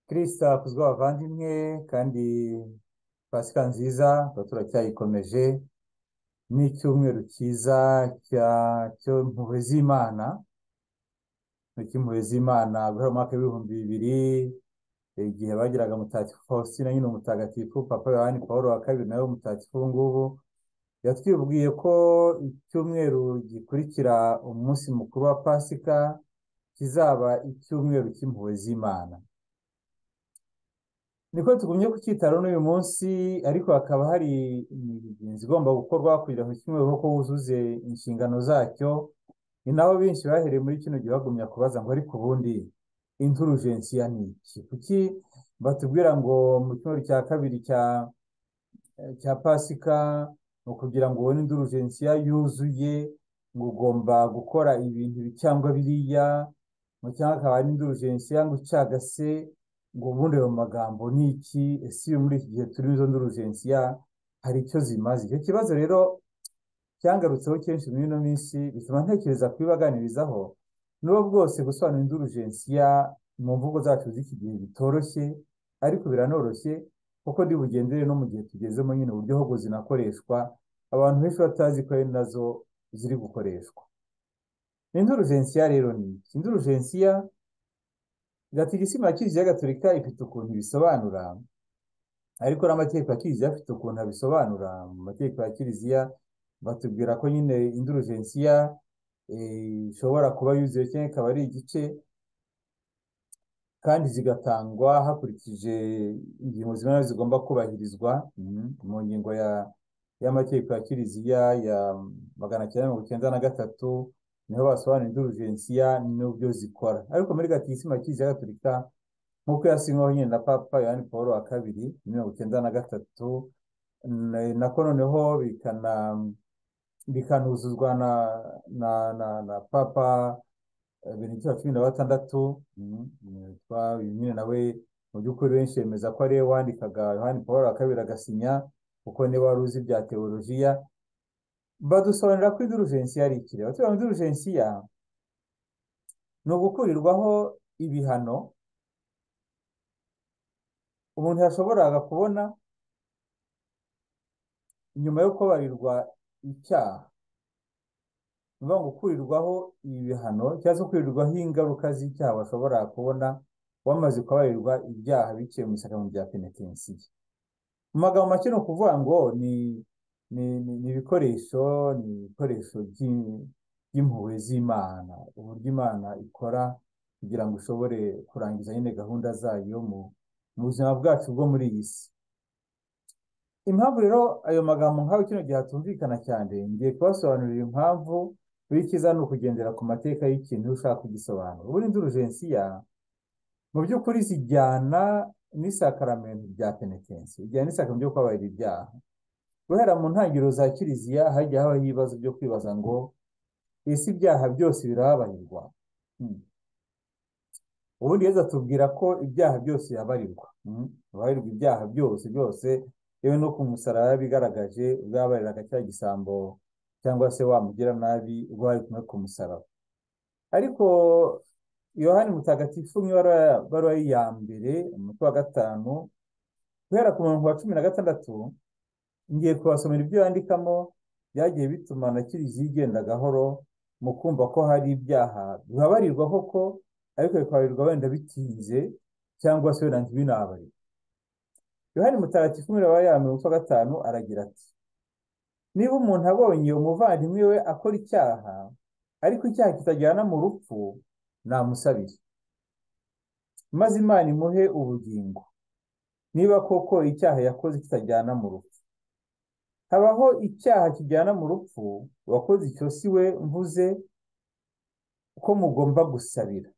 Kristo akuzwe abavandimwe kandi pasika nziza tuba turacyayikomeje n'icyumweru cyiza cyo impuhwe z'Imana n'impuhwe z'Imana guhera mu mwaka w'ibihumbi bibiri igihe bagiraga mutagatifu Faustina nyine umutagatifu Papa Yohani Pawulo wa kabiri nawe mutagatifu ubu ngubu yatwibwiye ko icyumweru gikurikira umunsi mukuru wa pasika kizaba icyumweru cy'impuhwe z'Imana. Niko tugumye kucyitaro n'uyu munsi, ariko hakaba hari imigenzo igomba gukorwa kugira ngo icyumweru ko wuzuze inshingano zacyo. Ni naho benshi bahereye muri kino gihe bagumya kubaza ngo ariko ubundi indulgensiya ni iki? Kuki batubwira ngo mu cyumweru cya kabiri cya pasika ni ukugira ngo ubone indulgensiya yuzuye, ngo ugomba gukora ibintu cyangwa biriya, ngo cyangwa akaba ari indulgensiya ngo icagase, ngo ubundi ayo magambo ni iki? Ese iyo muri iki gihe turi izo ndulgensiya hari icyo zimaze? Icyo kibazo rero cyangarutseho kenshi muri ino minsi, bituma ntekereza kubibaganirizaho. N'ubwo bwose gusobanura indulgensiya mu mvugo zacu z'iki gihe bitoroshye, ariko biranoroshye kuko bugendere no mu gihe tugezemo nyine uburyo ahubwo zinakoreshwa abantu benshi batazi ko ari nazo ziri gukoreshwa. Indulgensiya rero ni iki? Indulgensiya Gatigisimu ya Kiliziya Gatolika ifite ukuntu ibisobanura, ariko n'amategeko ya Kiliziya afite ukuntu abisobanura. Mu mategeko ya Kiliziya batubwira ko nyine indulgensiya ishobora kuba yuzuye cyangwa ikaba ari igice, kandi zigatangwa hakurikije ingingo zimwe zigomba kubahirizwa. Mu ngingo y'amategeko ya Kiliziya ya 993 niho basobanura indulgensiya n'uburyo zikora. Ariko muri Gatigisimu ya Kiliziya Gatolika nk'uko yasinyweho nyine na Papa Yohani Pawulo wa kabiri 1993, nako noneho bikanuzuzwa na Papa Benedikito wa 16. Uyu nyine nawe mu by'ukuri benshi bemeza ko ariwe wandikaga Yohani Pawulo wa kabiri agasinya, kuko niwe wari uzi bya teolojiya. Badusobanurira ko indulgensiya ari iki? Batubwira ngo indulgensiya ni ugukurirwaho ibihano umuntu yashoboraga kubona nyuma yo kubabarirwa icyaha. Ni ukuvuga ngo gukurirwaho ibihano cyangwa se gukurirwaho ingaruka z'icyaha bashobora kubona wamaze kubabarirwa ibyaha biciye mu isakamento rya penetensiya. Mu magambo make ni ukuvuga ngo ni ibikoresho by'impuhwe z'Imana, uburyo Imana ikora kugira ngo ushobore kurangiza nyine gahunda zayo mu buzima bwacu bwo muri iyi si. Impamvu rero ayo magambo nk'aho kino gihe atumvikana cyane, ngiye kubasobanurira impamvu bikiza ni ukugendera ku mateka y'ikintu ushaka kugisobanura. Ubundi indulgensiya mu by'ukuri zijyana n'isakaramento rya penetensiya, zijyana n'isakaramento ryo kubabarira ibyaha. Guhera mu ntangiriro za Kiliziya hajya habaho ibibazo byo kwibaza ngo ese ibyaha byose birababarirwa? Ubundi Yezu atubwira ko ibyaha byose yabarirwa, ababarirwa ibyaha byose, yewe no ku musaraba bigaragaje ubwo yabariraga cya gisambo cyangwa se wamugira nabi ubwo bari kumwe ku musaraba. Ariko Yohani Mutagatifu nk'ibaruwa ya mbere umutwe wa 5 guhera ku murongo wa 16, ngiye kubasomera ibyo yandikamo. Byagiye bituma na Kiliziya igenda gahoro mu kumva ko hari ibyaha bibabarirwa koko, ariko bikabarirwa wenda bitinze cyangwa se wenda ntibinabarirwe. Yohani Mutagatifu nk'ibaruwa ya mbere umutwe wa 5 aragira ati: niba umuntu abonye umuvandimwe we akora icyaha, ariko icyaha kitajyana mu rupfu, namusabire, maze Imana imuhe ubugingo, niba koko icyaha yakoze kitajyana mu rupfu. Habaho icyaha kijyana mu rupfu, uwakoze icyo si we mvuze ko mugomba gusabira.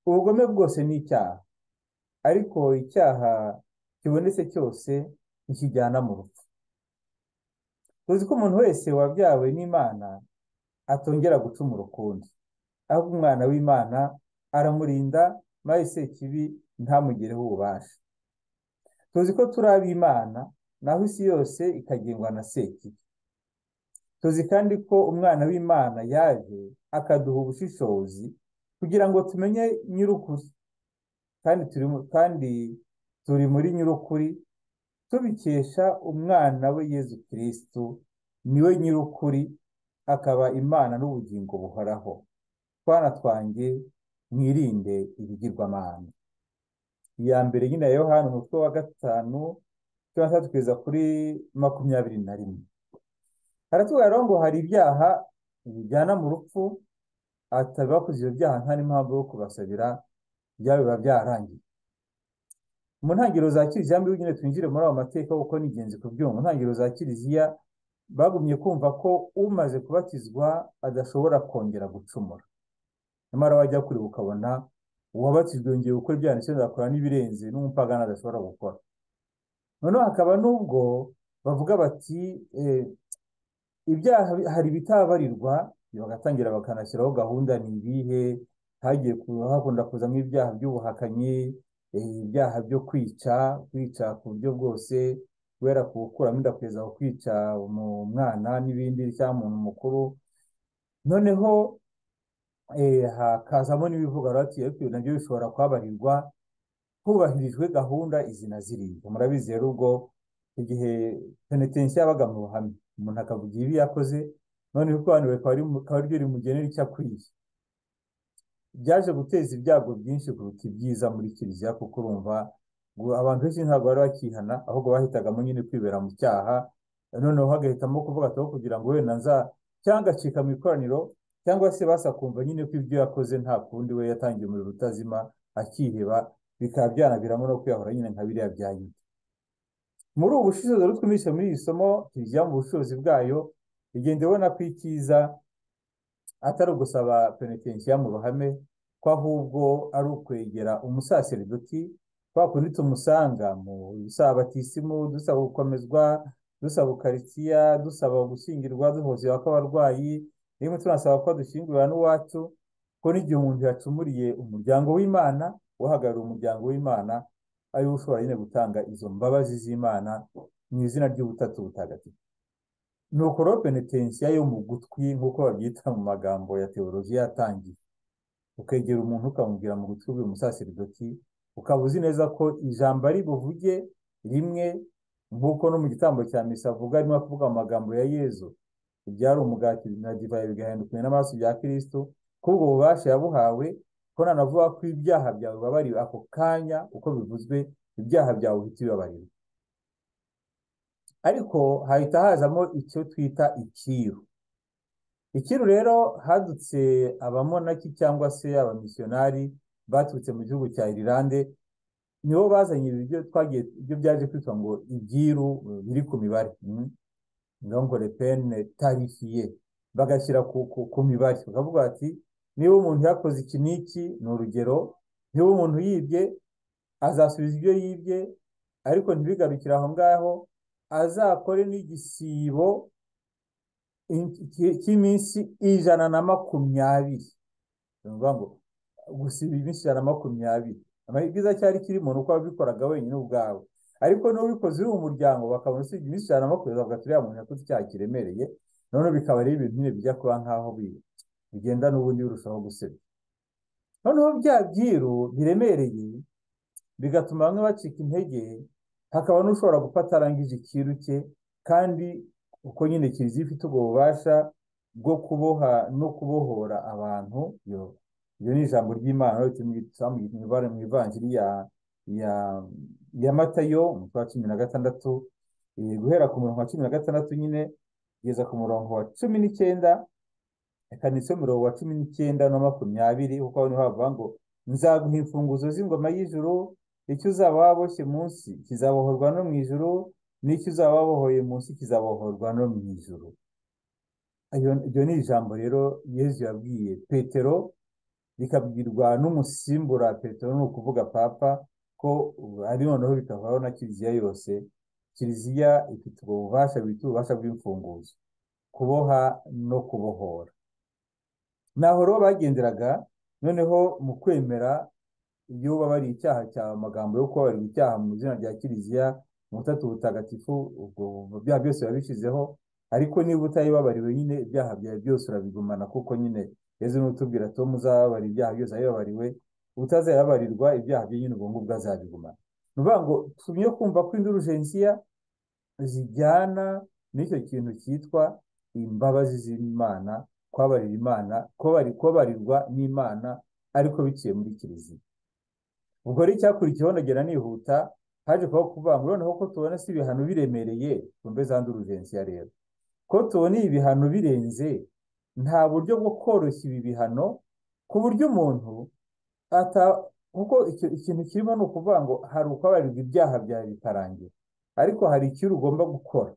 Ubugome bwose ni icyaha, ariko icyaha kibonetse cyose ntikijyana mu rupfu. Tuzi ko umuntu wese wabyawe n'Imana atongera gucumura ukundi, ahubwo umwana w'Imana aramurinda maze Sekibi ntamugireho ububasha. Tuzi ko turi ab'Imana, naho isi yose ikagengwa na Sekibi. Tuzi kandi ko umwana w'Imana yaje akaduha ubushishozi kugira ngo tumenye nyir'ukuri, turi muri nyir'ukuri tubikesha umwana we Yezu Kristo, niwe nyir'ukuri, akaba Imana n'ubugingo buhoraho. Twana twanjye mwirinde ibigirwamana. Iya mbere nyine ya Yohana umutwe wa 5 cyangwa kugeza kuri 21. Haratubwira rero ngo hari ibyaha bijyana mu rupfu, bakoze ibyo byaha nta n'impamvu yo kubasabira, biba byarangiye. Mu ntangiriro za Kiliziya mbere nyine twinjire muri ayo mateka kuko ni ingenzi kubyumva. Mu ntangiriro za Kiliziya bagumye kumva ko umaze kubatizwa adashobora kongera gucumura. Nyamara wajya kure ukabona uwabatijwe yongeye gukora ibyaha ndetse agakora n'ibirenze n'umupagani adashobora gukora. Noneho hakaba n'ubwo bavuga bati ibyaha hari ibitabarirwa, bagatangira bakanashyiraho gahunda ni ibihe. Hakunda kuzamo ibyaha by'ubuhakanyi, ibyaha byo kwica ku buryo bwose, kubera gukuramo inda kugeza ku kwica umwana n'ibindi cyangwa umuntu mukuru. Noneho hakazamo n'ibivuga bati nabyo bishobora kubabarirwa hubahirijwe gahunda izi na ziriya. Murabizi rero ubwo igihe penetensiya yabaga mu ruhame, umuntu akavuga ibi yakoze, noneho uko abantu bakaba ryo rimugenera icyo akwiye, byaje guteza ibyago byinshi kuruta ibyiza muri Kiliziya, kuko urumva abantu benshi ntabwo bari bakihana, ahubwo bahitagamo nyine kwibera mu cyaha. Noneho hagahitamo kuvuga ati kugira ngo wenda cyangwa acika mu ikoraniro, cyangwa se basakumva nyine ko ibyo yakoze nta kundi, we yatangiye umuriro utazima akiheba, bikaba byanabiramo no kwiyahura nyine nka biriya bya Yuda. Muri ubu bushishozi rero twumvise muri iri somo, Kiliziya mu bushobozi bwayo igenda ibona ko icyiza atari ugusaba penetensiya mu ruhame, ko ahubwo ari ukwegera umusaseridoti, kwa kundi tumusanga mu dusaba batisimu, dusaba gukomezwa, dusaba ukaristiya, dusaba gushyingirwa, duhozeho kw'abarwayi, rimwe tunasaba ko dushyingurwa n'uwacu, ko n'igihe umuntu yacumuriye umuryango w'Imana, uhagarariye umuryango w'Imana, ari we ushobora nyine gutanga izo mbabazi z'Imana mu izina ry'ubutatu butagatifu. Nuko rero penetensiya yo mu gutwi nk'uko babyita mu magambo ya teolojiya yatangiye, ukegera umuntu ukamubwira mu gutwi bw'umusaseridoti, ukaba uzi neza ko ijambo ari buvuge rimwe, nk'uko no mu gitambo cya misa avuga, arimo kuvuga amagambo ya Yezu, ibyari umugati na divayi bigahinduka n'amaraso bya Kristo, ko ubwo bubasha yabuhawe, ko nanavuga ko ibyaha byawe babariwe ako kanya uko bivuzwe, ibyaha byawe uhita bibabarirwa. Ariko hahita hazamo icyo twita ikiru. Ikiru rero hadutse abamonaki cyangwa se abamisiyonari baturutse mu gihugu cya Irilande, nibo bazanye ibyo byaje kwitwa ngo ibyiru biri ku mibare, ngo repene tarifiye, bagashyira ku mibare, bakavuga bati niba umuntu yakoze iki n'iki, ni urugero, niba umuntu yibye azasubiza ibyo yibye, ariko ntibigarukire aho ngaho, azakore n'igisibo cy'iminsi 120. Ni ukuvuga ngo gusiba iminsi 120. Amabwiriza cyari kirimo nuko wabikoraga wenyine ubwawe, ariko n'ubikoze uri mu muryango bakabona usibye iminsi 120, bavuga turiya muntu yakoze icyaha kiremereye, noneho bikaba ari ibintu nyine bijya kuba nk'aho bigenda n'ubundi birushaho gusebya. Noneho bya byiru biremereye bigatuma bamwe bacika intege, hakaba n'ushobora gufata arangije ikiru cye, kandi uko nyine Kiliziya ifite ubwo bubasha bwo kuboha no kubohora abantu. Iyo ni ijambo ry'Imana mu ivanjiri ya Matayo umutwe wa 16, guhera ku murongo wa 16 nyine kugeza ku murongo wa 19, akanditse umurongo wa 19 na 20, kuko niho havuga ngo nzaguha imfunguzo z'ingoma y'ijuru, icyo uzaba waboshye munsi kizabohorwa no mu ijuru, n'icyo uzaba wabohoye munsi kizabohorwa no mu ijuru. Iryo ni ijambo rero Yezu yabwiye Petero, rikabwirwa n'umusimbura Petero, ni ukuvuga Papa, ko ari noneho bikavaho na Kiliziya yose. Kiliziya ifite ubwo bubasha bita ububasha bw'imfunguzo, kuboha no kubohora. Naho rero bagenderaga noneho mu kwemera iyo babariye icyaha cyawe, amagambo yo kubabarira icyaha mu izina rya Kiliziya mu butatu butagatifu, ubwo byaha byose babishizeho. Ariko niba utayibabariwe nyine ibyaha byawe byose urabigumana, kuko nyine Yezu n'utubwira to muzababarira ibyaha byose abibabariwe, utazayabarirwa ibyaha bye nyine ubwo ngubwo azabigumana. Ni ukuvuga ngo tumye kumva ko indulgensiya zijyana n'icyo kintu cyitwa imbabazi z'Imana, kubabarira Imana, kubabarirwa n'Imana ariko biciye muri kiliziya. Ubwo rero icyakurikiyeho ndagera nihuta, haje kubaho kuvuga ngo noneho ko tubona si ibihano biremereye twumve za ndulgensiya rero, ko tubona ibi bihano birenze, nta buryo bwo koroshya ibi bihano ku buryo umuntu kuko ikintu kirimo ni ukuvuga ngo hari ukubabarirwa ibyaha byawe bikarangira, ariko hari ikintu ugomba gukora.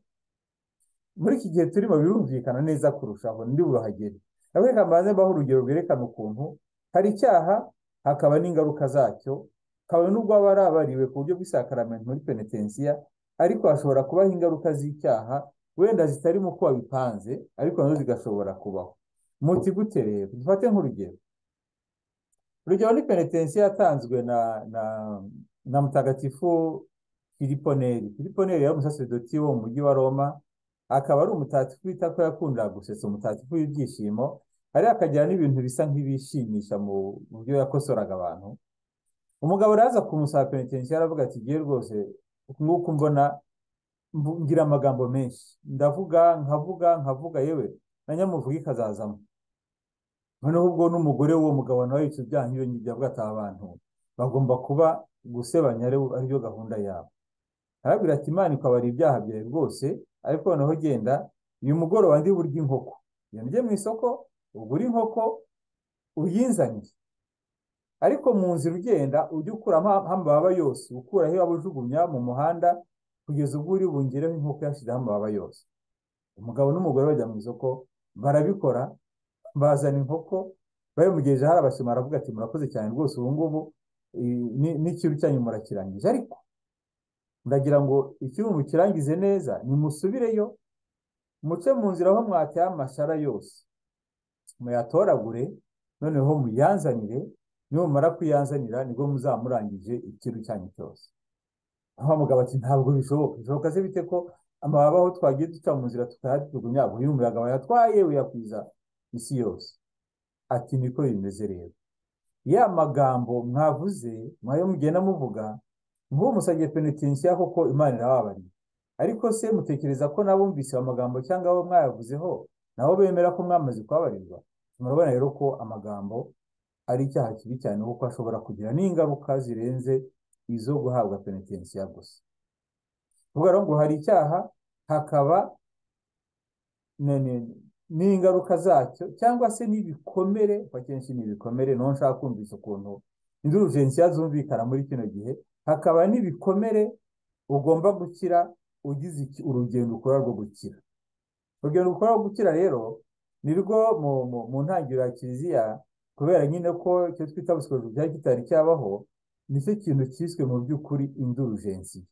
Muri iki gihe turimo birumvikana neza kurushaho, ndi buhagere. Reka mbanze mbaho urugero rwerekana ukuntu hari icyaha hakaba n'ingaruka zacyo, kabone n'ubwo aba arabariwe ku buryo bw'isakaramento muri penetensiya, ariko hashobora kubaho ingaruka z'icyaha wenda zitari mu ko wabipanze, ariko nazo zigashobora kubaho. Muti gute rero? Dufate nk'urugero. Urugero ni penetensiya yatanzwe na mutagatifu Filiponeri. Filiponeri yari umusaseridoti wo mu mujyi wa Roma, akaba ari umutagatifu wita ko yakundaga gusetsa, umutagatifu w'ibyishimo, hari akagira n'ibintu bisa nk'ibishimisha mu buryo yakosoraga abantu. Umugabo araza kumusaba penetensiya, aravuga ati giye rwose nk'uko mbona ngira amagambo menshi, nkavuga yewe na nyamuvuga ikazazamo. Noneho ubwo n'umugore w'uwo mugabo nawe yica ibyaha nk'ibyo ngibyo, avuga ati aba bantu bagomba kuba gusebanya ariyo gahunda yabo. Arabwira ati Imana ikabara ibyaha byawe rwose, ariko noneho genda uyu mugoroba ndi burya inkoko, njye mu isoko ugura inkoko uyinzanire, ariko mu nzira ugenda ujye ukuramo amababa yose, ukuraho abujugunya mu muhanda kugeza ubwo uri bungereho inkoko yashizeho amababa yose. Umugabo n'umugore bajya mu isoko barabikora, bazana inkoko, bayimugejeje hari abashima, aravuga ati murakoze cyane rwose, ubu ngubu n'ikiru cyanyu murakirangije, ariko ndagira ngo ikiru mukirangize neza, nimusubireyo muce mu nzira aho mwateye amashara yose, muyatoragure, noneho muyanzanire, nimumara kuyanzanira nibwo muzamurangije ikiru cyanyu cyose. Aho mugabo ati ntabwo bishoboka se bite ko amababa aho twagiye duca mu nzira tukayajugunya, uyu muyaga wayatwaye uyakwiza isi yose. Ati niko bimeze rero, ya magambo mwavuze mwayo mugenda muvuga nk'uwo musabye penetensiya koko Imana irababariye, ariko se mutekereza ko nabumvise amagambo cyangwa abo mwayavuzeho nabo bemera ko mwamaze kubabarirwa? Murabona rero ko amagambo ari icyaha kibi cyane, kuko ashobora kugira n'ingaruka zirenze izo guhabwa penetensiya gusa. Vuga rero ngo hari icyaha hakaba n'ingaruka zacyo, cyangwa se n'ibikomere, akenshi n'ibikomere. Niho nshaka kumvise ukuntu indulgensiya zumvikana muri kino gihe. Hakaba n'ibikomere ugomba gukira ugize urugendo ukora rwo gukira. Urugendo ukora rwo gukira rero ni rwo mu ntangiriro ya kiliziya, kubera nyine ko icyo twita busikoje byari kitari cyabaho, nicyo kintu cyiswe mu by'ukuri indulgensiya.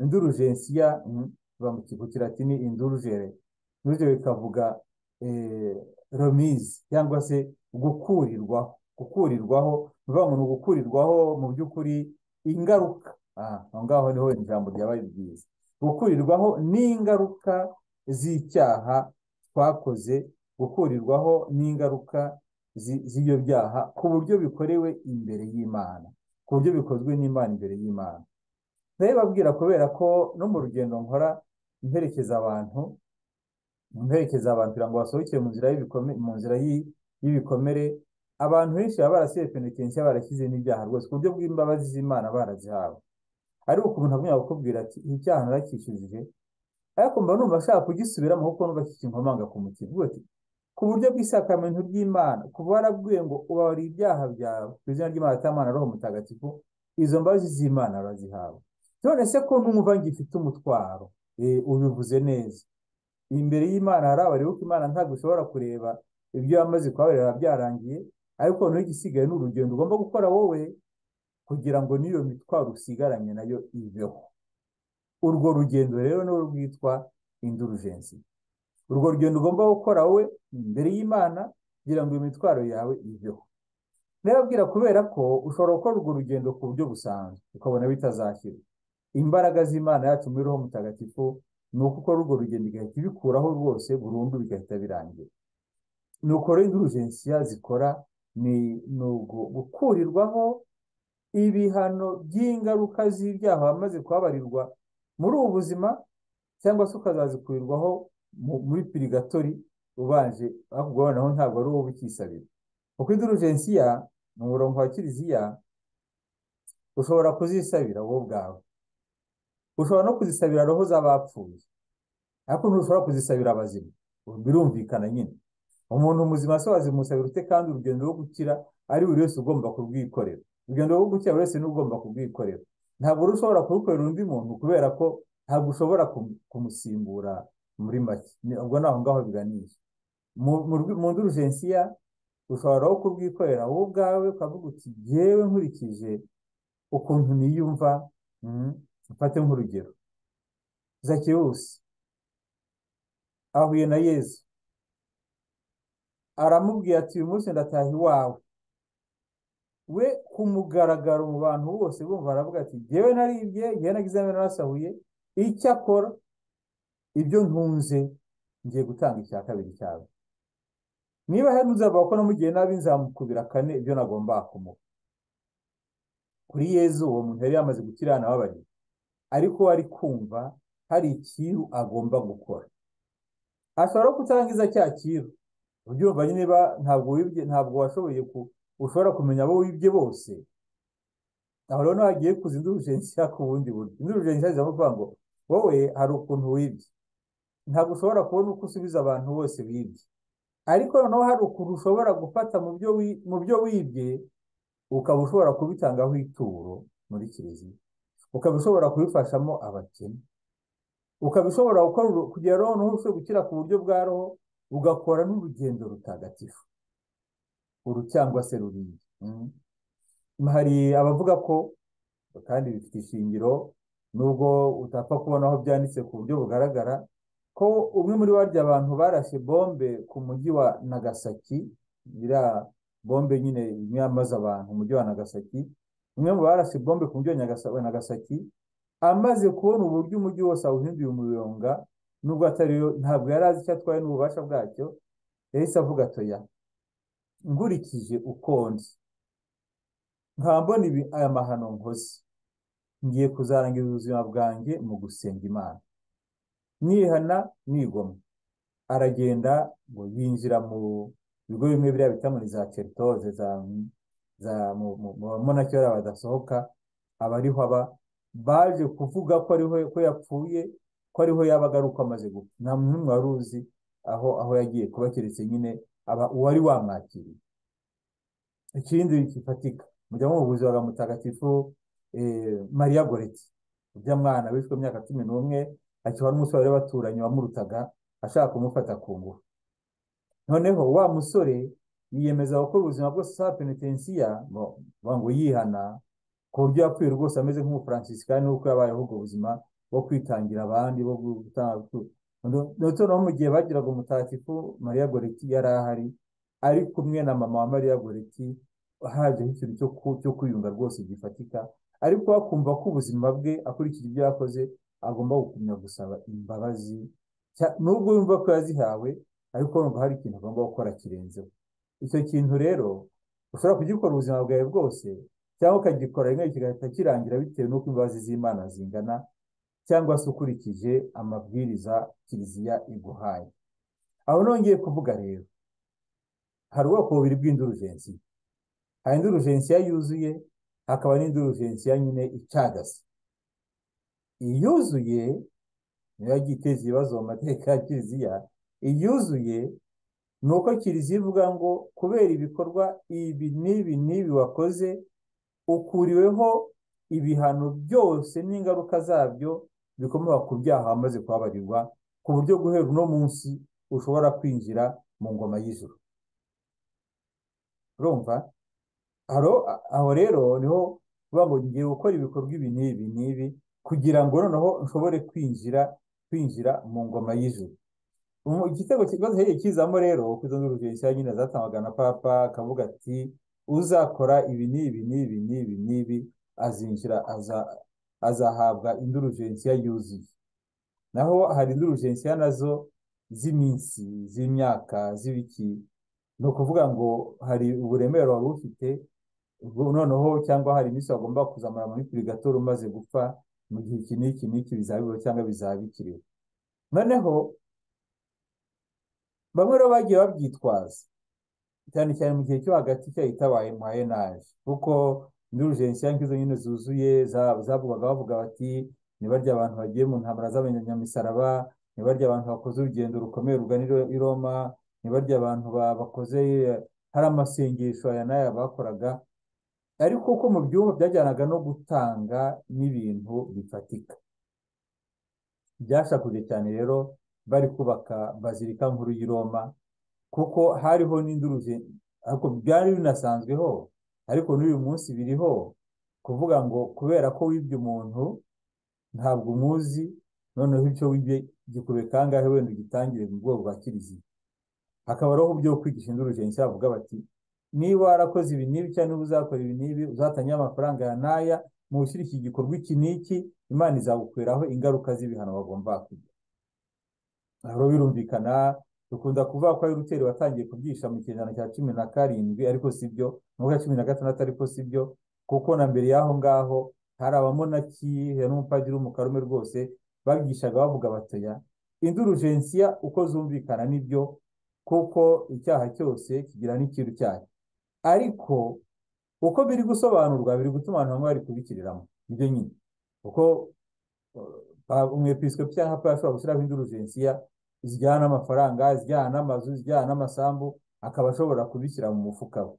Indulgensiya biva mu kilatini indulgere, indulgere bikavuga remise cyangwa se gukurirwaho, bivuga ngo ni ugukurirwaho mu by'ukuri ingaruka. Aho ngaho niho ijambo ryabaye ryiza, gukurirwaho n'ingaruka z'icyaha twakoze, gukurirwaho n'ingaruka z'ibyo byaha ku buryo bikorewe imbere y'Imana, ku buryo bikozwe n'Imana imbere y'Imana. Ndabibabwira kubera ko no mu rugendo nkora mperekeza abantu kugira ngo basohokere mu nzira y'ibikomere. Abantu benshi baba barasiye penetensiya, barashyize n'ibyaha rwose, ku buryo bw'imbabazi z'Imana barazihawe, ariko umuntu agumya kukubwira ati icyaha narakishije, ariko mba numva ashaka kugisubiramo kuko numva kikinkomanga ku mutima. Ku buryo bw'isakaramento ry'Imana, kuba warabwiye ngo ubabarire ibyaha byawe ku izina ry'Imana Data, Mwana na Roho Mutagatifu, izo mbabazi z'Imana barazihawe. None se ko numva ngifite umutwaro, ubivuze neza, imbere y'Imana harabariwe ko Imana ntabwo ishobora kureba ibyo yamaze kubabarira byarangiye, ariko noneho igisigaye ni urugendo ugomba gukora wowe kugira ngo n'iyo mitwaro usigaranye nayo iveho. Urwo rugendo rero ni rwitwa indulgensiya. Urwo rugendo ugomba gukora wowe imbere y'Imana kugira ngo imitwaro yawe iveho. Ndababwira kubera ko ushobora gukora urwo rugendo ku buryo busanzwe ukabona bitazashyira. Imbaraga z'Imana yacu muri Roho Mutagatifu ni uko ukora urwo rugendo igahita ibikuraho rwose burundu, bigahita birangira. Ni uko rero indulgensiya zikora ni gukurirwaho ibihano by'ingaruka z'ibyaha wamaze kubabarirwa muri ubu buzima, cyangwa se ukazazikurirwaho muri purigatori ubanje, ahubwo noneho ntabwo ari wowe ukisabira. kuko indulgensiya mu murongo wa kiliziya ushobora kuzisabira wowe ubwawe, ushobora no kuzisabira roho z'abapfuye, ariko ntushobora kuzisabira abazima. Birumvikana nyine, umuntu muzima se wazimusabira ute? kandi urugendo rwo gukira ari buri wese ugomba kurwikorera. urugendo rwo gukira buri wese ni ugomba kurwikorera, ntabwo ushobora kurukorera undi muntu, kubera ko ntabwo ushobora kumusimbura. muri make ubwo naho ngaho biganisha mu ndulgensiya. ushobora wo kurwikorera wowe ubwawe, ukavuga uti yewe nkurikije ukuntu niyumva. mfate nk'urugero, Zakewusi ahuye na Yezu, aramubwira ati uyu munsi ndataha iwawe. we ku mugaragaro mu bantu bose bumva aravuga ati yewe naribye, yewe nagize narasahuye, icyo akora ibyo ntunze ngiye gutanga icya kabiri cyawe. niba hari uzavuga ko namugiye nabi, nzamukubira kane ibyo nagomba kumuha. kuri Yezu uwo muntu yari yamaze gukirana ababarira, ariko ari kumva hari ikintu agomba gukora. ashobora kutarangiza cya kintu, ubyumva nyine, ntabwo wibye, ntabwo washoboye ushobora kumenya abo wibye bose. aho rero hagiye kuza indulgensiya ku bundi buryo. indulgensiya ziza kuvuga ngo wowe hari ukuntu wibye, ntabwo ushobora kubona uko usubiza abantu bose wibye, ariko noneho hari ukuntu ushobora gufata mu byo wibye, ukaba ushobora kubitangaho ituro muri kiliziya, ukaba ushobora kubifashamo abakene, ukaba ushobora kugira noneho ushobora gukira ku buryo bwa roho, ugakora n'urugendo rutagatifu cyangwa se ruriya. hari abavuga ko, kandi bifite ishingiro nubwo utapfa kubona aho byanditse ku buryo bugaragara, ko umwe muri barya abantu barashe bombe ku mujyi wa Nagasaki. iriya bombe nyine imwe yamaze abantu mu mujyi wa Nagasaki. umwe mu barashe bombe ku mujyi wa Nagasaki amaze kubona uburyo umujyi wose awuhinduye umuyonga, nubwo ntabwo yari azi icyo atwaye n'ububasha bwacyo, yahise avuga atoya, ngurikije uko ndi nkambona aya mahano nkoze, ngiye kuzarangiza ubuzima bwanjye mu gusenga Imana, nihana nigomwa. aragenda ngo yinjira mu bigo bimwe biriya bita muri za ceritoze mu bamonaki badasohoka, abariho baje kuvuga ko yapfuye, ko ariho yabaga ari uko amaze gupfa. nta muntu n'umwe wari uzi aho yagiye kuba, keretse nyine uwari wamwakiriye. ikindi gifatika, mujya mu buvuzi bwa mutagatifu Mariya Goreti, ujya mwana wishwe imyaka 11, akiba n'umusore baturanyi wamurutaga ashaka kumufata ku ngufu. noneho wa musore yiyemeza gukora ubuzima bwose sa penitensiya, ngo yihana, ku buryo yapfuye rwose ameze nk'umufransisikani, nuko yabayeho ubwo buzima bwo kwitangira abandi, bo gutanga. noneho mu gihe bagiraga umutagatifu Mariya Goreti yari ahari, ari kumwe na mama wa Mariya Goreti, hajeho ikintu cyo kwiyunga rwose gifatika, ariko akumva ko ubuzima bwe akurikije ibyo yakoze agomba gukumya gusaba imbabazi, nubwo yumva ko yazihawe, ariko numva hari ikintu agomba gukora kirenzeho. icyo kintu rero ushobora kugikora ubuzima bwawe bwose, cyangwa ukagikora rimwe kigahita kirangira bitewe n'uko imbabazi z'Imana zingana, cyangwa se ukurikije amabwiriza kiliziya iguhaye. aho nongeye kuvuga rero, hari ubwoko bubiri bw'indulgensiya. hari indulgensiya yuzuye, hakaba n'indulgensiya nyine icagase. iyuzuye niyo yagiye iteza ibibazo mu mateka ya kiliziya. iyuzuye ni uko kiliziya ivuga ngo kubera ibikorwa ibi n'ibi n'ibi wakoze, ukuriweho ibihano byose n'ingaruka zabyo bikomoka ku byaha wamaze kubabarirwa, ku buryo guhera uno munsi ushobora kwinjira mu ngoma y'ijuru. urumva? aho rero niho kuvuga ngo ngiye gukora ibikorwa ibi n'ibi n'ibi kugira ngo noneho nshobore kwinjira mu ngoma y'ijuru. ikibazo hehe kizamo rero, kuzo n'urugendo nyine zatangwaga na papa, akavuga ati uzakora ibi n'ibi n'ibi n'ibi n'ibi azahabwa indulgensiya yuzuye. naho hari indulgensiya nazo z'iminsi, z'imyaka, z'ibiki, ni ukuvuga ngo hari uburemere wari ufite noneho cyangwa hari iminsi wagomba kuzamura muri purigatori umaze gupfa mu gihe iki n'iki n'iki bizaba biriho cyangwa bizaba bikiriho. Noneho bamwe rero bagiye babyitwaza cyane cyane mu gihe cyo hagati cyahitabaye muhayenaje, kuko indulgensiya nk'izo nyine zuzuye zavugaga bavuga bati ni barya abantu bagiye mu ntambara z'abanyamisaraba, ni barya abantu bakoze urugendo rukomeye rugana i Roma, ni barya abantu bakoze hari amasengesho aya n'aya bakoraga, ariko uko mu byumba byajyanaga no gutanga n'ibintu bifatika. Byashakuje cyane rero bari kubaka bazilika nkuru y'i Roma, kuko hariho n'induruje, ariko byari binasanzweho, ariko n'uyu munsi biriho, kuvuga ngo kubera ko wibye umuntu ntabwo umuzi, noneho icyo wibye gikube kangahe wenda ugitangire mu bwoko bwa kiliziya. Hakaba ariho uburyo bwo kwigisha indulgensiya bavuga bati niba warakoze ibi n'ibi cyangwa niba uzakora ibi n'ibi uzatangira amafaranga ya n'aya mu gushyira iki gikorwa iki n'iki, Imana izagukweraho ingaruka z'ibihano bagomba kugira. Rero birumvikana, dukunda kuvuga ko ari Luteri watangiye kubyigisha mu kinyejana cya 17, ariko sibyo, mu cya 16 ariko sibyo, kuko na mbere y'aho ngaho hari abamonaki n'umupadiri w'umukarume rwose babyigishaga bavuga batoya indulgensiya uko zumvikana nibyo, kuko icyaha cyose kigira n'ikiru cyayo, ariko uko biri gusobanurwa biri gutuma abantu bamwe bari kubikiriramo ibyo nyine, kuko umwepiskopi cyangwa papa ashobora gushyiraho indulgensiya zijyana n'amafaranga, zijyana n'amazu, zijyana n'amasambu, akaba ashobora kubishyira mu mufuka we.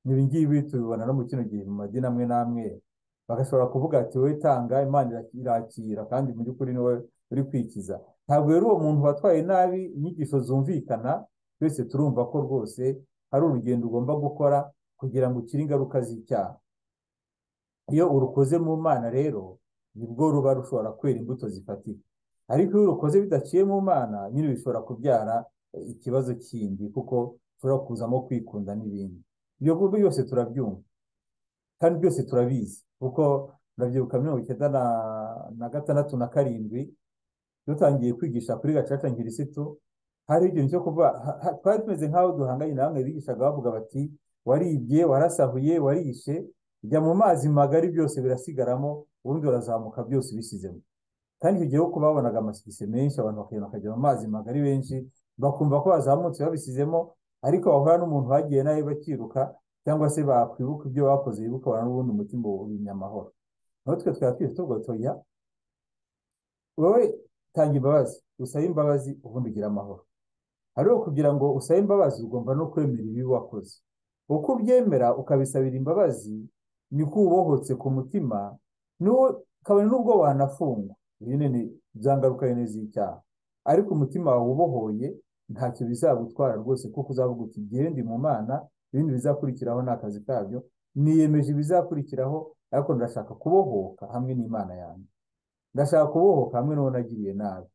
Ibi ngibi tubibona no mu kino gihe mu madini amwe n'amwe, bagashobora kuvuga ati wowe tanga Imana irakira, kandi mu by'ukuri niwe uri kwikiza. Ntabwo rero uwo muntu watwaye nabi inyigisho zumvikana, twese turumva ko rwose hari urugendo ugomba gukora kugira ngo ukire ingaruka z'icyaha. Iyo urukoze mu Mana rero nibwo ruba rushobora kwera imbuto zifatika, ariko iyo urukoze bidaciye mu Mana nyine bishobora kubyara ikibazo kindi, kuko ushobora kuzamo kwikunda n'ibindi. Ibyo ngibyo byose turabyumva kandi byose turabizi, kuko ndabyibuka 1996 na 7 dutangiye kwigisha kuri Gacaca Nkirisitu, hari ikintu cyo kuvuga twari tumeze nk'aho duhanganye na bamwe bigishaga bavuga bati waribye, warasahuye, warishe, jya mu mazi magari byose birasigaramo, ubundi urazamuka byose ubisizemo. Kandi igihe uko babonaga amasikise menshi, abantu bakajya mu mazi magari benshi, bakumva ko bazamutse babisizemo, ariko bahura n'umuntu hagiye nawe bakiruka, cyangwa se bakwibuka ibyo bakoze bibuka abantu n'ubundi umutima w'inyamahoro. Naho twe twaba twifite ubwo toya, wowe tanga imbabazi, usabe imbabazi, ubundi ugira amahoro. Ariko kugira ngo usabe imbabazi ugomba no kwemera ibibi wakoze. Uko ubyemera ukabisabira imbabazi niko ubohotse ku mutima, kabone n'ubwo wanafungwa, nyine ni byangaruka z'icyaha, ariko umutima wawe ubohoye ntacyo bizagutwara rwose, kuko uzavuga uti igihe ndi mu Mana, ibindi bizakurikiraho ni akazi kabyo, niyemeje ibizakurikiraho, ariko ndashaka kubohoka hamwe n'Imana yanjye, ndashaka kubohoka hamwe n'uwo nagiriye nabi.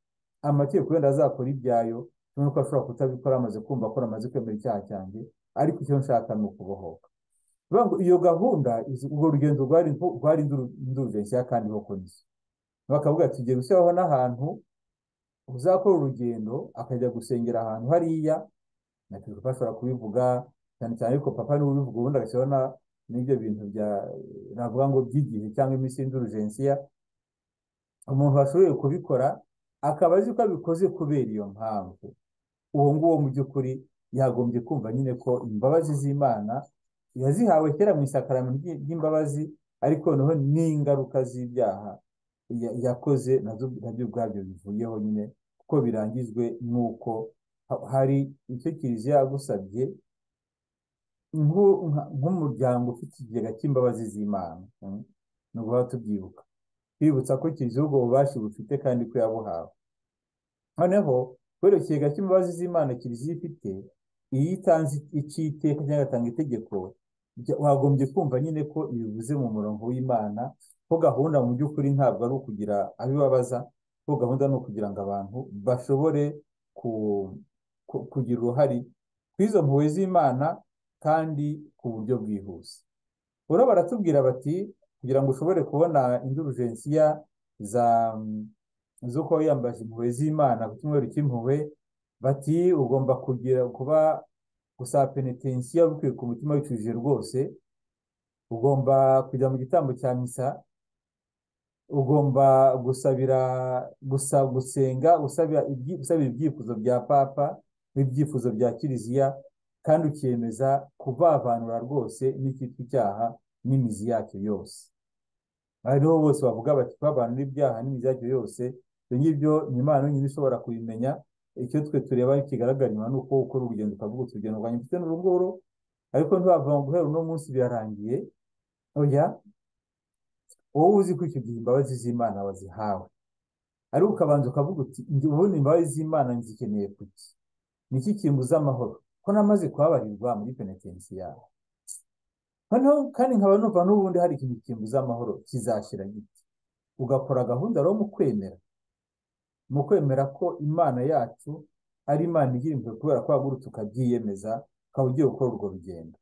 Amategeko wenda azakora ibyayo, nuko ashobora kutabikora amaze kumva ko amaze kwemera icyaha cyanjye, ariko icyo nshaka ni ukubohoka. Iyo gahunda, urwo rugendo rwari indulgensiya kandi ho koniso. Bakavuga ati tugiye gushyiraho n'ahantu uzakora urugendo akajya gusengera ahantu hariya, na Papa ashobora kubivuga cyane cyane, ariko Papa niwe ubivuga, ubundi agashyiraho n'ibyo bintu navuga ngo by'igihe cyangwa iminsi y'indulgensiya. Umuntu washoboye kubikora akaba azi ko abikoze kubera iyo mpamvu, uwo nguwo mu by'ukuri yagombye kumva nyine ko imbabazi z'Imana yazihawe kera mu isakaramentu ry'imbabazi, ariko noneho n'ingaruka z'ibyaha yakoze nabyo ubwabyo bivuyeho nyine, kuko birangizwe n'uko hari icyo Kiliziya yagusabye nk'umuryango ufite ikigega cy'imbabazi z'Imana. Ni uguhora tubyibuka, twibutsa ko Kiliziya ubwo bubasha bufite kandi ko yabuhawe. Noneho kubera ikigega cy'imbabazi z'Imana Kiliziya ifite, iyo itanze iteka cyangwa igatanga itegeko, wagombye kumva nyine ko ibivuze mu murongo w'Imana, ko gahunda mu by'ukuri ntabwo ari ukugira abibabaza, ko gahunda ni ukugira ngo abantu bashobore kugira uruhare kw'izo mpuhwe z'Imana kandi ku buryo bwihuse. Rero baratubwira bati kugira ngo ushobore kubona indulgensiya z'uko wiyambaje impuhwe z'Imana ku cyumweru cy'impuhwe, bati ugomba kuba gusaba penetensiya bikuye ku mutima wicujije rwose, ugomba kujya mu gitambo cya misa, ugomba gusenga usabira ibyifuzo bya papa n'ibyifuzo bya kiliziya, kandi ukiyemeza kuvavanura rwose n'icyitwa icyaha n'imizi yacyo yose. Ariho bose bavuga bati kuvavanura ibyaha n'imizi yacyo yose, ibyo ngibyo ni Imana yonyine ishobora kubimenya. Icyo twe tureba kigaragara inyuma ni uko ukora urugendo ukavuga uti urugendo rwanjye mfite n'urunguru, ariko ntiwavuga ngo guhera uno munsi birarangiye. Oya, wowe uzi ko icyo gihe imbabazi z'Imana wazihawe, ariko ukabanza ukavuga uti ubundi imbabazi z'Imana nzikeneye kuki? Ni iki kimbuza amahoro ko namaze kubabarirwa muri penetensi yawe? Noneho kandi nkaba numva n'ubundi hari ikintu kimbuza amahoro, kizashira giti? Ugakora gahunda rero mu kwemera ko Imana yacu ari Imana igira impuhwe, kubera ko wagurutse ukabyiyemeza, ukaba ugiye gukora urwo rugendo.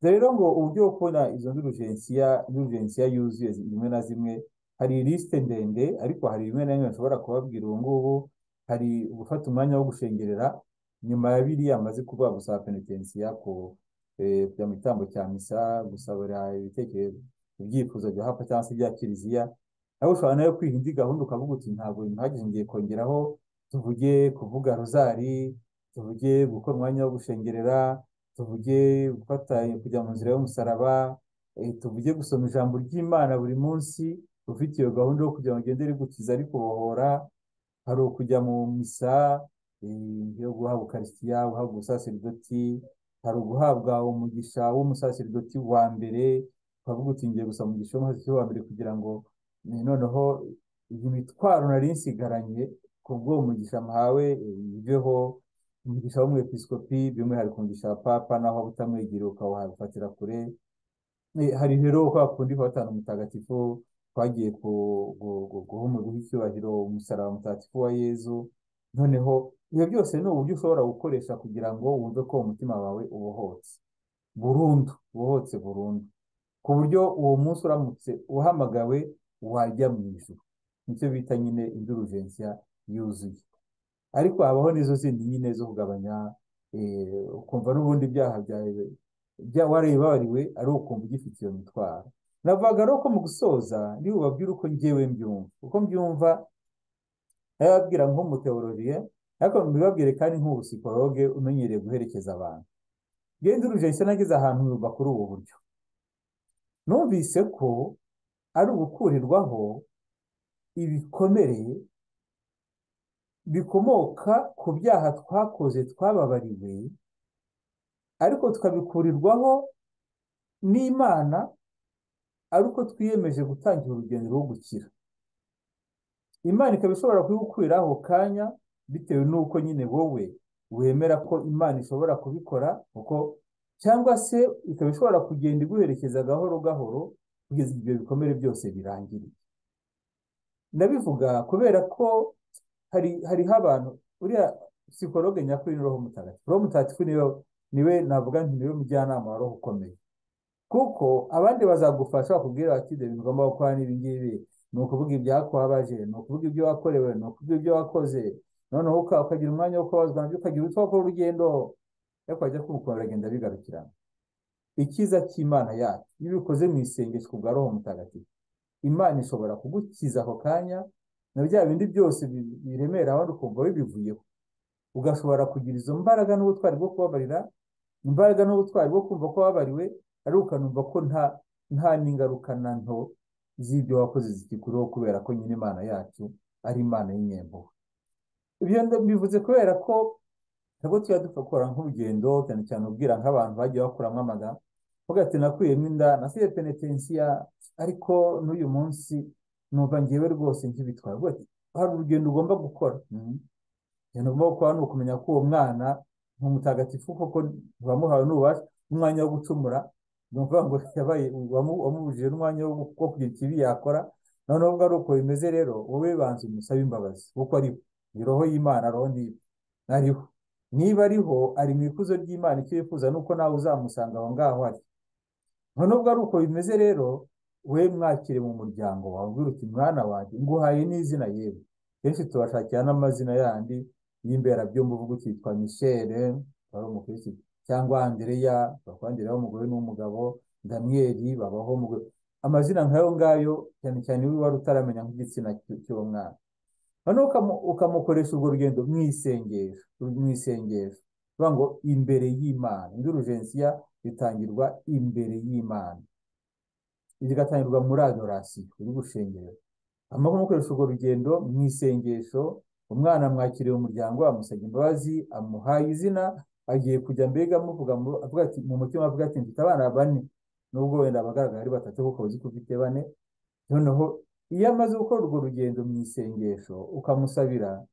Rero ngo uburyo bwo kubona izo ndurugенsiya yuzuye zimwe na zimwe, hari lisite ndende, ariko hari bimwe na bimwe nshobora kubabwira ubu ngubu. Hari gufata umwanya wo gushengerera nyuma ya biriya amaze kuvuga, gusaba penetensiya, kujya mu gitambo cya misa, gusabira ibitekerezo, ibyifuzo bya hapa cyangwa se bya kiliziya. Aho ushobora nayo kwiha indi gahunda ukavuga uti ntabwo bihagije, ngiye kongeraho tuvuge kuvuga rozari, tuvuge gukora umwanya wo gushengerera, tuvuge kujya mu nzira y'umusaraba, tuvuge gusoma ijambo ry'Imana buri munsi. Ufite iyo gahunda yo kugira ngo ugende rigukiza ari kubohora. Hari ukujya mu misa yo guhabwa ukarisitiya, guhabwa ubusaserdoti. Hari uguhabwa umugisha w'umusaserdoti wa mbere, ukavuga uti ngiye gusaba umugisha w'umusaserdoti wa mbere kugira ngo noneho iyi mitwaro nari nsigaranye kubwo umugisha mpawe iveho. Umugisha w'umwepiskopi by'umwihariko umugisha wa papa, naho utamwegereye ukawufatira kure. Hari rero kwa kundi batanu mutagatifu twagiye guha icyubahiro umusaraba mutagatifu wa Yezu. Noneho ibyo byose ni uburyo ushobora gukoresha kugira ngo wumve ko umutima wawe ubohotse burundu, ku buryo uwo munsi uramutse uhamagawe wajya mu ijuru. Nicyo bita nyine indulgensiya yuzuye. Ariko habaho n'izo zindi nyine zo kugabanya, ukumva n'ubundi ibyaha byawe warabibabariwe, ari ukumva ugifite iyo mitwaro. Navuga rero ko mu gusoza ndi bubabwire uko njyewe mbyumva, nababwira nk'umuteolojiye, ariko mbibabwire kandi nk'ubusipologe umenyereye guherekeza abantu. Indulgensiya nageze ahantu nyumva kuri ubu buryo. Numvise ko ari ugukurirwaho ibikomere bikomoka ku byaha twakoze twababariwe, ariko tukabikurirwaho n'Imana ari uko twiyemeje gutangira urugendo rwo gukira. Imana ikaba ishobora kubigukuriraho kanya bitewe n'uko nyine wowe wemera ko Imana ishobora kubikora, cyangwa se ikaba ishobora kugenda iguherekeza gahoro gahoro kugeza ibyo bikomere byose birangiriye. Ndabivuga kubera ko hariho abantu, uriya psikologe nyakuri ni Roho Mutagatifu. Roho Mutagatifu niwe navuga nti niwe mujyanama wa roho ukomeye, kuko abandi bazagufasha bakubwira bati ibyo bintu ugomba gukora n'ibi ngibi, ni ukuvuga ibyakubabaje, ni ukuvuga ibyo wakorewe, ni ukuvuga ibyo wakoze, noneho ukagira umwanya wo kubabazwa nabyo, ukagira utwo wakora urugendo, ariko wajya kubukora biragenda bigarukirana. Icyiza cy'Imana yacu iyo ubikoze mu isengesho bwa Roho Mutagatifu, Imana ishobora kugukiza ako kanya na bya bindi byose biremera abandi ukumva bibivuyeho, ugashobora kugira izo mbaraga n'ubutwari bwo kubabarira, imbaraga n'ubutwari bwo kumva ko wababariwe, ariko ukanumva ko nta n'ingaruka na nto z'ibyo wakoze zikikuriho, kubera ko nyine Imana yacu ari Imana y'inyempuhwe. Ibyo bivuze kubera ko ntabwo tujya dukora nk'urugendo, cyane cyane ubwira nk'abantu bagiye bakuramo amada, uvuga ati nakuyemo inda, nasize penetensiya, ariko n'uyu munsi numva ngewe rwose nk'ibitwara. Hari urugendo ugomba gukora. Urugendo ugomba gukora ni ukumenya ko uwo mwana nk'umutagatifu koko ntiwamuhawe n'ububasha n'umwanya wo gucumura, ni ukuvuga ngo wamubujije n'umwanya wo kugira ikibi yakora. Noneho ubwo ari uko bimeze rero, wowe banza umusabe imbabazi, kuko ariho ni roho y'Imana, roho ariho. Niba ariho ari mu ikuzo ry'Imana, icyo yifuza ni uko nawe uzamusanga aho ngaho ari. Noneho ubwo ari uko bimeze rero, we mwakire mu muryango wawe, ubwira uti mwana wanjye nguhaye n'izina yewe. Kenshi tubashakira n'amazina yandi y'imberabyombi, uvuga ukitwa Michel, wari umukirisitu, cyangwa Andereya, bavuga Andereya w'umugore n'umugabo, Daniyeli babaho umugore, amazina nk'ayo ngayo cyane cyane iyo wari utaramenya nk'igitsina cy'uwo mwana, noneho ukamukoresha urwo rugendo mu isengesho bivuga ngo imbere y'Imana. Indurugensiya bitangirwa imbere y'Imana, zigatangirwa muri adorasiyo, uri gushengerera, hanyuma kumukoresha urwo rugendo mu isengesho. Umwana mwakiriye umuryango, amusabye imbabazi, amuhaye izina, agiye kujya mbega avuga ati mu mutima avuga ati mfite abana 4, nubwo wenda abagaragara ari 3 kuko uzi ko ufite 4. Noneho iyo amaze gukora urwo rugendo mu isengesho ukamusabira,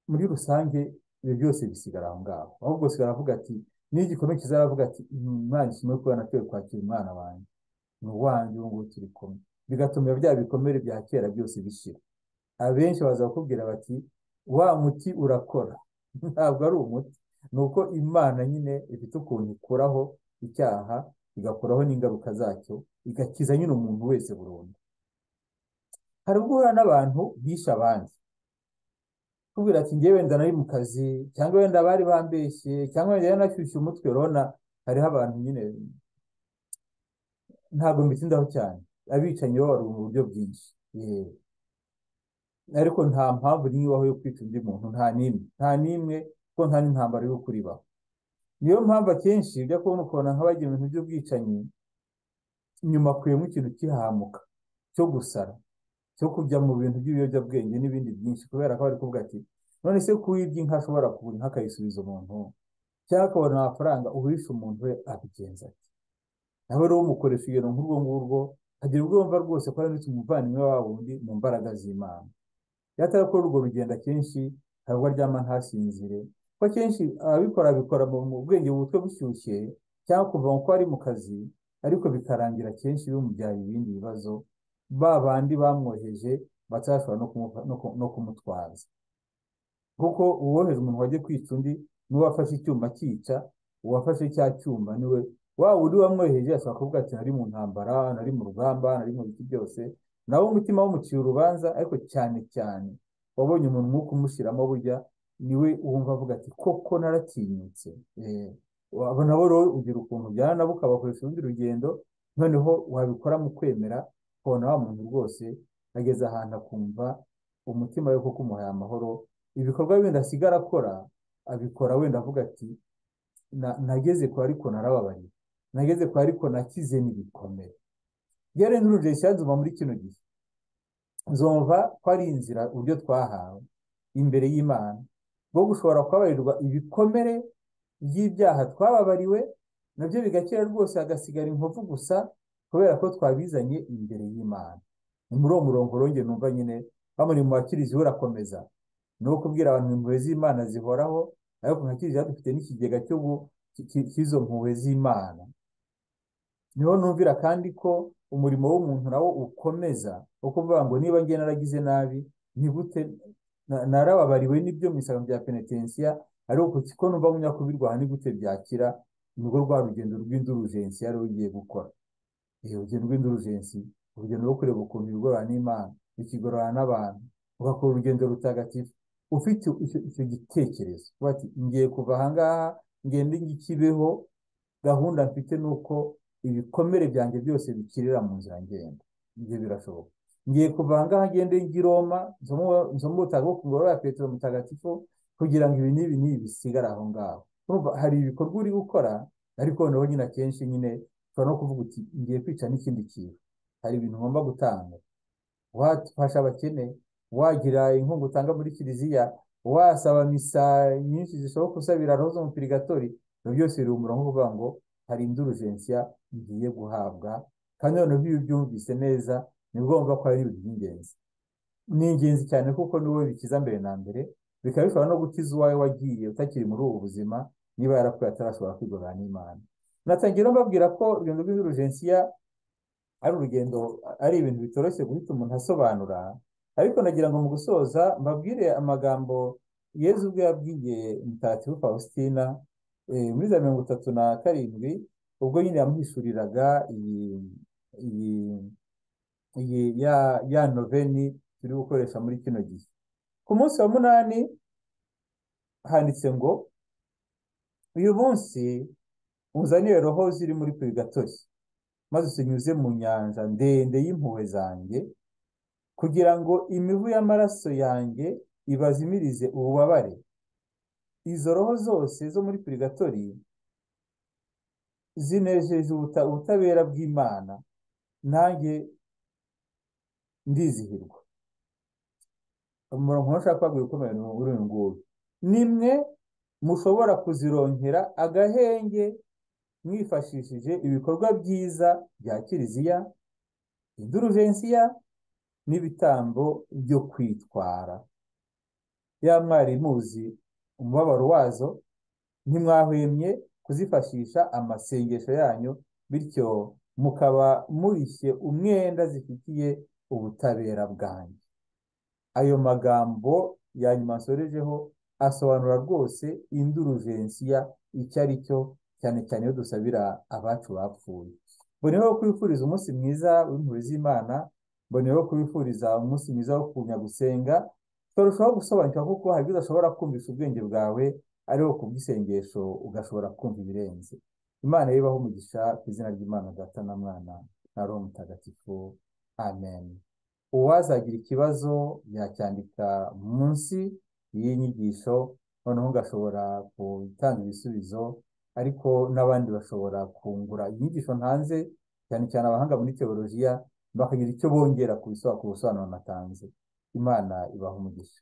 muri rusange ibyo byose bisigara aho ngaho, ahubwo sigara avuga ati n'igikomeye kizaravuga ati Imana ishimwe ko yanatoye kwakira umwana wanjye, ni uwanjye ubu ngubu turi kumwe, bigatuma bya bikomere bya kera byose bishira. Abenshi baza bakubwira bati wa muti urakora ntabwo ari umuti, ni uko Imana nyine ifite ukuntu ikuraho icyaha, igakuraho n'ingaruka zacyo, igakiza nyine umuntu wese burundu. Hari ubwo uhura n'abantu bishe abandi, kubwira ati ngewe wenda nari mu kazi, cyangwa wenda bari bambeshye, cyangwa wenda yanashyushye umutwe. Urabona hariho abantu nyine ntabwo mbitindaho cyane, abicanyi bo bari mu buryo bwinshi, ariko nta mpamvu n'ibaho yo kwica undi muntu, nta n'imwe, kuko nta n'intambara y'ukuri ibaho. Niyo mpamvu akenshi ujya kubona ukabona nk'abagira ibintu by'ubwicanyi, nyuma akuyemo ikintu kihamuka cyo gusara, cyo kujya mu bintu by'ibiyobyabwenge n'ibindi byinshi, kubera ko bari kuvuga ati none se kuwibye inka ashobora kugura inka akayisubiza umuntu, cyangwa akabona amafaranga uwishe umuntu we abigenza ati, nawe rero umukoresha ibintu nk'urwo ngurwo, agira ubwo yumva rwose ko ari umuvandimwe wa wundi mu mbaraga z'Imana. Yatarakora urwo rugendo akenshi ntabwo aryama ntasinzire, ko akenshi ababikora bikora mu bwenge butwe bushyushye, cyangwa kuva ko ari mu kazi, ariko bikarangira kenshi bimubyaye ibindi bibazo, ba bandi bamwoheje batashobora no kumutwaza. Kuko uwoheje umuntu wajye kwica undi n'uwafashe icyuma cyica, uwafashe cya cyuma niwe wa wundi wamwoheje ashobora kuvuga ati nari mu ntambara, nari mu rugamba, nari mu biti byose, nawe umutima wumuciye urubanza. Ariko cyane cyane wabonye umuntu nk'uko umushyiramo burya niwe wumva avuga ati koko naratinyutse. Abo nabo rero ugira ukuntu ujyana nabo ukabakoresha urundi rugendo, noneho wabikora mu kwemera, ukabona wa muntu rwose ageze ahantu akumva umutima we koko umuhaye amahoro. Ibikorwa bindi asigara akora abikora wenda avuga ati nageze kwa ariko narababariye, nageze kwa ariko nakize n'ibikomere. Rero n'urugendo nzuma muri kino gihe nzumva ko ari inzira uburyo twahawe imbere y'Imana bwo gushobora kubabarirwa ibikomere by'ibyaha twababariwe, nabyo bigakira rwose, hagasigara inkovu gusa, kubera ko twabizanye imbere y'Imana. Ni muri uwo murongo rongeye numva nyine bamuri mu bakiriziya urakomeza no kubwira abantu impuhwe z'Imana zihoraho, ariko nka kiriziya dufite n'ikigega cy'izo mpuhwe z'Imana. Niho numvira kandi ko umurimo w'umuntu nawo ukomeza, wo kuvuga ngo niba ngiye naragize nabi, ni gute narababariwe n'ibyo mu isanga bya penetensiya, ariko ko numva munyakubirwaha ni gute byakira. Nibwo rwa rugendo rw'indurugensi yari ugiye gukora, urugendo rw'indurugensi, urugendo rwo kureba ukuntu bigorana n'Imana, bikigorana n'abantu, ugakora urugendo rutagatifu ufite icyo gitekerezo bati ngiye kuva ahangaha ngende ngikibeho, gahunda mfite nuko ibikomere byanjye byose bikirira mu nzira ngenda. Ibyo birashoboka. Ngiye kuva ahangaha ngende ngi Roma, nsomo ubutaga ku ngoro ya Petero mutagatifu, kugira ngo ibi n'ibi n'ibi bisigara aho ngaho. Urumva hari ibikorwa uri gukora, ariko noneho nyine akenshi nyine ushobora no kuvuga uti ngiye kwica n'ikindi kintu, hari ibintu ngomba gutanga, wafasha abakene, wagira inkunga utanga muri kiliziya, wasaba misa nyinshi zishobora gusabira roho zo mu purigatori. Ibyo byose biri umurongo uvuga ngo hari indurugensiya ngiye guhabwa, kandi noneho iyo ubyumvise neza nibwo wumva ko ari ibintu by'ingenzi. Ni ingenzi cyane kuko niwe bikiza mbere na mbere, bikaba bishobora no gukiza uwawe wagiye utakiri muri ubu buzima, niba yarapfuye atarashobora kwigorora n'Imana. Natangira mbabwira ko urugendo rw'indurugensiya ari urugendo, ari ibintu bitoroshye guhita umuntu asobanura, ariko nagira ngo mu gusoza mbabwire amagambo Yezu ubwo yabwiye Mutagatifu Faustina muri za 37, ubwo nyine yamuhishuriraga ya noveni turi gukoresha muri kino gihe. Ku munsi wa 8 handitse ngo uyu munsi uzaniye roho ziri muri purigatori, maze usinyuze mu nyanja ndende y'impuhwe zanjye, kugira ngo imivu y'amaraso yanjye ibazimirize ububabare. Izo roho zose zo muri purigatori zinejeje ubutabera bw'Imana, nanjye ndizihirwa. Umurongo ntushaka kwagura ukomeye muri uyu nguyu: nimwe mushobora kuzironkera agahenge mwifashishije ibikorwa byiza bya kiliziya, indurugensiya n'ibitambo byo kwitwara. Ya mwari muzi umubabaro wazo, ntimwahwemye kuzifashisha amasengesho yanyu, bityo mukaba murishye umwenda zifitiye ubutabera bwanyu. Ayo magambo ya nyuma nsorejeho asobanura rwose indurugensiya icyo ari cyo, cyane cyane iyo dusabira abacu bapfuye. Mboneyeho kubifuriza umunsi mwiza w'impuhwe z'Imana, mboneyeho kubifuriza umunsi mwiza wo kumenya gusenga, turushaho gusobanukirwa kuko hari ibyo udashobora kumvisha ubwenge bwawe, ariho kubw'isengesho ugashobora kumva ibirenze. Imana yibaho umugisha, ku izina ry'Imana Data na Mwana na Roho Mutagatifu, amen. Uwazagira ikibazo yacyandika munsi y'iyi nyigisho, noneho ngashobora gutanga ibisubizo, ariko n'abandi bashobora kungura inyigisho ntanze, cyane cyane abahanga muri teolojiya, bakagira icyo bongera ku bisobanuro natanze. Imana ibaha umugisha.